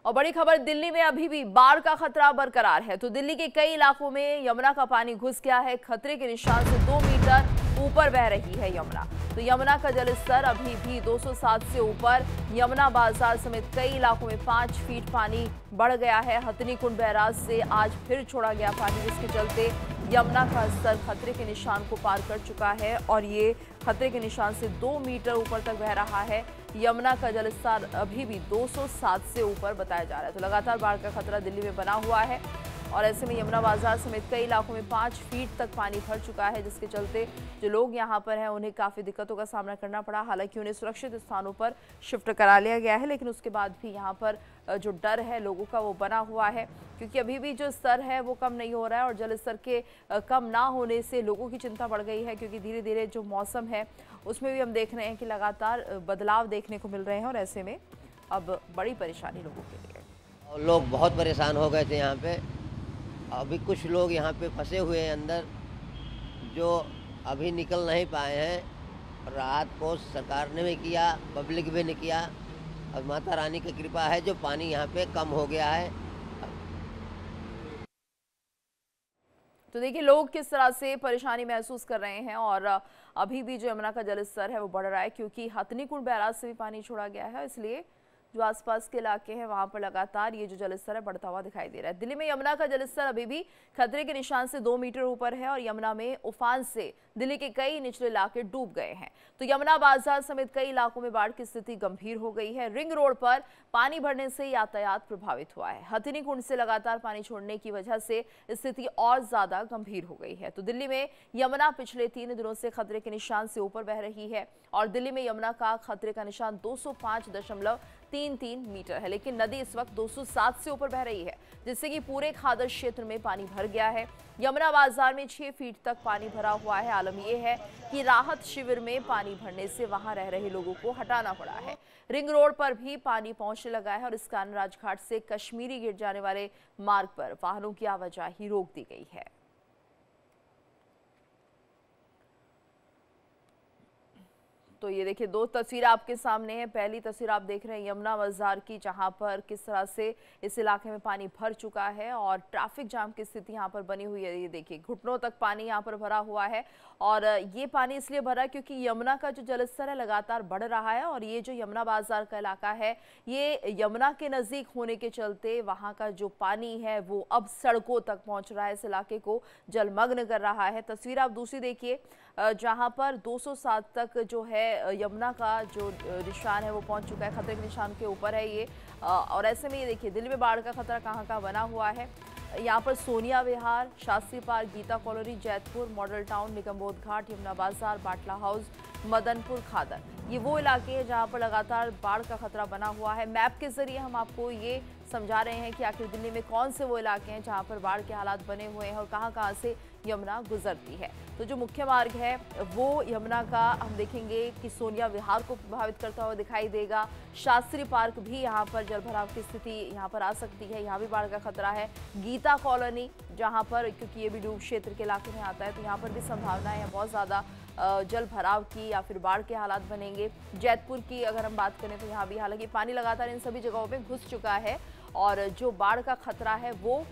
और बड़ी खबर, दिल्ली में अभी भी बाढ़ का खतरा बरकरार है। तो दिल्ली के कई इलाकों में यमुना का पानी घुस गया है। खतरे के निशान से 2 मीटर ऊपर बह रही है यमुना। तो यमुना का जलस्तर अभी भी 207 से ऊपर। यमुना बाजार समेत कई इलाकों में 5 फीट पानी बढ़ गया है। हथनी कुंड बैराज से आज फिर छोड़ा गया पानी, जिसके चलते यमुना का स्तर खतरे के निशान को पार कर चुका है और ये खतरे के निशान से 2 मीटर ऊपर तक बह रहा है। यमुना का जलस्तर अभी भी 207 से ऊपर बताया जा रहा है। तो लगातार बाढ़ का खतरा दिल्ली में बना हुआ है और ऐसे में यमुना बाजार समेत कई इलाकों में 5 फीट तक पानी भर चुका है, जिसके चलते जो लोग यहां पर हैं उन्हें काफ़ी दिक्कतों का सामना करना पड़ा। हालांकि उन्हें सुरक्षित स्थानों पर शिफ्ट करा लिया गया है, लेकिन उसके बाद भी यहां पर जो डर है लोगों का वो बना हुआ है, क्योंकि अभी भी जो स्तर है वो कम नहीं हो रहा है और जल स्तर के कम ना होने से लोगों की चिंता बढ़ गई है। क्योंकि धीरे धीरे जो मौसम है उसमें भी हम देख रहे हैं कि लगातार बदलाव देखने को मिल रहे हैं और ऐसे में अब बड़ी परेशानी लोगों के लिए। लोग बहुत परेशान हो गए थे यहाँ पे। अभी कुछ लोग यहाँ पे फंसे हुए हैं अंदर, जो अभी निकल नहीं पाए हैं। राहत को सरकार ने भी किया, पब्लिक भी ने किया और माता रानी की कृपा है जो पानी यहाँ पे कम हो गया है। तो देखिए लोग किस तरह से परेशानी महसूस कर रहे हैं और अभी भी जो यमुना का जलस्तर है वो बढ़ रहा है, क्योंकि हथनी कुंड बैराज से भी पानी छोड़ा गया है। इसलिए जो आसपास के इलाके हैं वहां पर लगातार ये जो जलस्तर है बढ़ता हुआ दिखाई दे रहा है। दिल्ली में यमुना का जलस्तर अभी भी खतरे के निशान से 2 मीटर ऊपर है और यमुना में उफान से दिल्ली के कई निचले इलाके डूब गए हैं। तो यमुना बाजार समेत कई इलाकों में बाढ़ की स्थिति गंभीर हो गई है। रिंग रोड पर पानी भरने से यातायात प्रभावित हुआ है। हथनी कुंड से लगातार पानी छोड़ने की वजह से स्थिति और ज्यादा गंभीर हो गई है। तो दिल्ली में यमुना पिछले 3 दिनों से खतरे के निशान से ऊपर बह रही है और दिल्ली में यमुना का खतरे का निशान 205.33 मीटर है, लेकिन नदी इस वक्त 207 से ऊपर बह रही है, जिससे कि पूरे खादर क्षेत्र में पानी भर गया है। यमुना बाजार में 6 फीट तक पानी भरा हुआ है। आलम यह है कि राहत शिविर में पानी भरने से वहां रह रहे लोगों को हटाना पड़ा है। रिंग रोड पर भी पानी पहुंचने लगा है और इस कारण राजघाट से कश्मीरी गेट जाने वाले मार्ग पर वाहनों की आवाजाही रोक दी गई है। तो ये देखिए 2 तस्वीरें आपके सामने हैं। पहली तस्वीर आप देख रहे हैं यमुना बाजार की, जहां पर किस तरह से इस इलाके में पानी भर चुका है और ट्रैफिक जाम की स्थिति यहां पर बनी हुई है। ये देखिए घुटनों तक पानी यहां पर भरा हुआ है और ये पानी इसलिए भरा क्योंकि यमुना का जो जलस्तर है लगातार बढ़ रहा है और ये जो यमुना बाजार का इलाका है ये यमुना के नज़दीक होने के चलते वहाँ का जो पानी है वो अब सड़कों तक पहुँच रहा है, इस इलाके को जलमग्न कर रहा है। तस्वीर आप दूसरी देखिए, जहां पर 207 तक जो है यमुना का जो निशान है वो पहुंच चुका है, खतरे के निशान के ऊपर है ये। और ऐसे में ये देखिए दिल्ली में बाढ़ का खतरा कहां कहां बना हुआ है। यहाँ पर Sonia Vihar, Shastri Park, Geeta Colony, Jaitpur, Model Town, Nigambodh Ghat, Yamuna Bazar, Batla house, Madanpur खादर, ये वो इलाके हैं जहां पर लगातार बाढ़ का खतरा बना हुआ है। मैप के जरिए हम आपको ये समझा रहे हैं कि आखिर दिल्ली में कौन से वो इलाके हैं जहां पर बाढ़ के हालात बने हुए हैं और कहां से यमुना गुजरती है। तो जो मुख्य मार्ग है वो यमुना का हम देखेंगे कि सोनिया विहार को प्रभावित करता हुआ दिखाई देगा। शास्त्री पार्क भी यहाँ पर जलभराव की स्थिति यहाँ पर आ सकती है, यहाँ भी बाढ़ का खतरा है। गीता कॉलोनी जहाँ पर, क्योंकि ये भी डूब क्षेत्र के इलाके में आता है, तो यहाँ पर भी संभावना है बहुत ज़्यादा जल भराव की या फिर बाढ़ के हालात बनेंगे। जैतपुर की अगर हम बात करें तो यहाँ भी हालांकि पानी लगातार इन सभी जगहों पे घुस चुका है और जो बाढ़ का खतरा है वो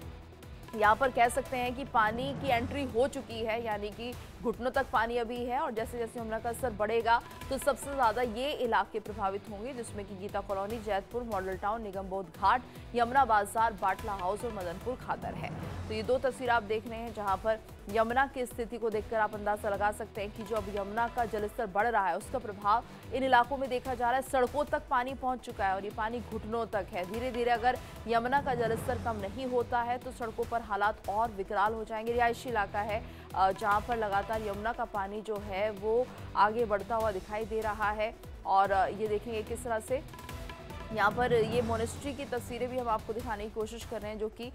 यहाँ पर कह सकते हैं कि पानी की एंट्री हो चुकी है, यानी कि घुटनों तक पानी अभी है और जैसे जैसे यमुना का स्तर बढ़ेगा तो सबसे ज़्यादा ये इलाके प्रभावित होंगे, जिसमें कि Geeta Colony, Jaitpur, Model Town, Nigambodh Ghat, Yamuna Bazar, Batla house और मदनपुर खादर है। तो ये 2 तस्वीर आप देख रहे हैं जहाँ पर यमुना की स्थिति को देखकर आप अंदाजा लगा सकते हैं कि जो अब यमुना का जलस्तर बढ़ रहा है उसका प्रभाव इन इलाकों में देखा जा रहा है। सड़कों तक पानी पहुंच चुका है और ये पानी घुटनों तक है। धीरे धीरे अगर यमुना का जलस्तर कम नहीं होता है तो सड़कों पर हालात और विकराल हो जाएंगे। रिहायशी इलाका है जहां पर लगातार यमुना का पानी जो है वो आगे बढ़ता हुआ दिखाई दे रहा है और ये देखेंगे किस तरह से यहाँ पर ये मोनेस्ट्री की तस्वीरें भी हम आपको दिखाने की कोशिश कर रहे हैं, जो कि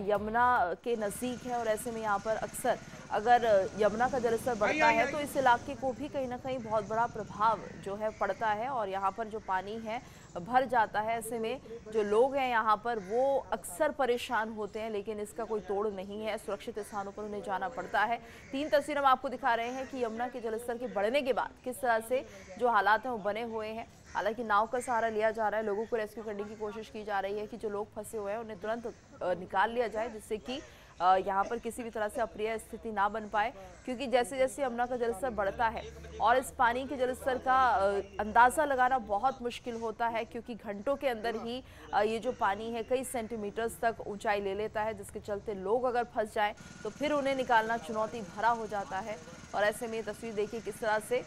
यमुना के नज़दीक है और ऐसे में यहाँ पर अक्सर अगर यमुना का जलस्तर बढ़ता है तो इस इलाके को भी कहीं ना कहीं बहुत बड़ा प्रभाव जो है पड़ता है और यहाँ पर जो पानी है भर जाता है। ऐसे में जो लोग हैं यहाँ पर वो अक्सर परेशान होते हैं, लेकिन इसका कोई तोड़ नहीं है, सुरक्षित स्थानों पर उन्हें जाना पड़ता है। 3 तस्वीर हम आपको दिखा रहे हैं कि यमुना के जलस्तर के बढ़ने के बाद किस तरह से जो हालात हैं वो बने हुए हैं। हालांकि नाव का सहारा लिया जा रहा है, लोगों को रेस्क्यू करने की कोशिश की जा रही है कि जो लोग फंसे हुए हैं उन्हें तुरंत निकाल लिया जाए, जिससे कि यहाँ पर किसी भी तरह से अप्रिय स्थिति ना बन पाए। क्योंकि जैसे जैसे यमुना का जलस्तर बढ़ता है और इस पानी के जलस्तर का अंदाज़ा लगाना बहुत मुश्किल होता है, क्योंकि घंटों के अंदर ही ये जो पानी है कई सेंटीमीटर्स तक ऊंचाई ले लेता है, जिसके चलते लोग अगर फंस जाएं तो फिर उन्हें निकालना चुनौती भरा हो जाता है। और ऐसे में ये तस्वीर देखिए किस तरह से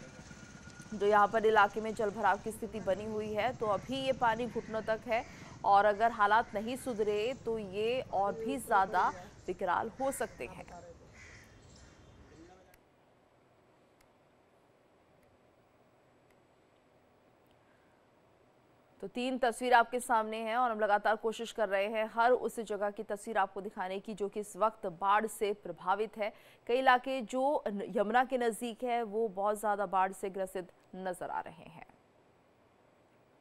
जो यहाँ पर इलाके में जल भराव की स्थिति बनी हुई है। तो अभी ये पानी घुटनों तक है और अगर हालात नहीं सुधरे तो ये और भी ज़्यादा विकराल हो सकते हैं। तो 3 तस्वीर आपके सामने हैं और हम लगातार कोशिश कर रहे हैं हर उस जगह की तस्वीर आपको दिखाने की जो कि इस वक्त बाढ़ से प्रभावित है। कई इलाके जो यमुना के नज़दीक है वो बहुत ज़्यादा बाढ़ से ग्रसित नजर आ रहे हैं।